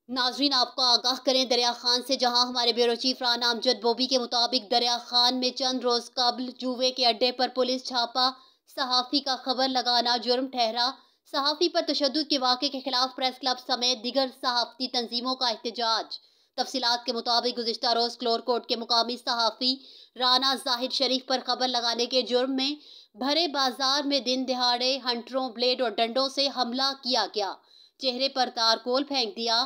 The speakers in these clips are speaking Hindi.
नाजरीन, आपको आगाह करें दरिया खान से, जहां हमारे ब्यूरो चीफ राना अमजद बोबी के मुताबिक दरिया खान में चंद रोज कबल जुए के अड्डे पर पुलिस छापा। सहाफ़ी का खबर लगाना जुर्म ठहरा। सहाफ़ी पर तशद्दुद के वाक़े के खिलाफ प्रेस क्लब समेत दिगर सहाफ़ती तंजीमों का एहतजाज। तफसीलात के मुताबिक गुज़िश्ता रोज़ क्लोरकोट के मुकामी सहाफ़ी राना जाहिद शरीफ पर खबर लगाने के जुर्म में भरे बाजार में दिन दिहाड़े हंटरों, ब्लेड और डंडों से हमला किया गया। चेहरे पर तारकोल फेंक दिया।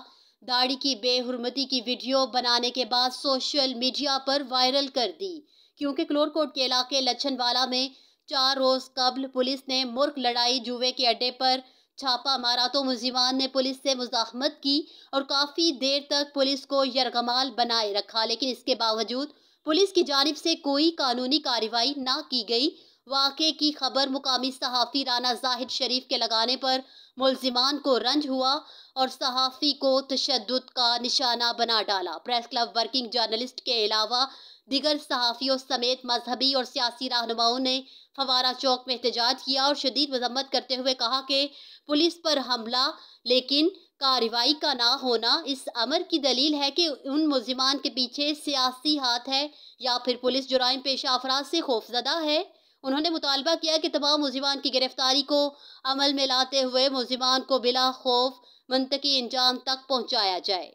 दाढ़ी की बेहुरमती की वीडियो बनाने के बाद सोशल मीडिया पर वायरल कर दी। क्योंकि क्लोरकोट के इलाके लच्छनवाला में 4 रोज कबल पुलिस ने मुर्ख लड़ाई जुए के अड्डे पर छापा मारा तो मुलजिमान ने पुलिस से मुज़ाहमत की और काफ़ी देर तक पुलिस को यरगमाल बनाए रखा, लेकिन इसके बावजूद पुलिस की जानिब से कोई कानूनी कार्रवाई ना की गई। वाक़े की खबर मुकामी सहाफ़ी राना जाहिद शरीफ के लगाने पर मुलजिमान को रंज हुआ और सहाफ़ी को तशद्दुद का निशाना बना डाला। प्रेस क्लब वर्किंग जर्नलिस्ट के अलावा दिगर सहाफ़ियों समेत मजहबी और सियासी रहनुमाओं ने फवारा चौक में एहतजाज किया और शदीद मजम्मत करते हुए कहा कि पुलिस पर हमला लेकिन कार्रवाई का ना होना इस अमर की दलील है कि उन मुलजिमान के पीछे सियासी हाथ है या फिर पुलिस जुराइम पेशा अफराद से खौफजदा है। उन्होंने मुतालबा किया कि तमाम मुलजिमान की गिरफ्तारी को अमल में लाते हुए मुलजिमान को बिला खौफ मुंतकी इंजाम तक पहुँचाया जाए।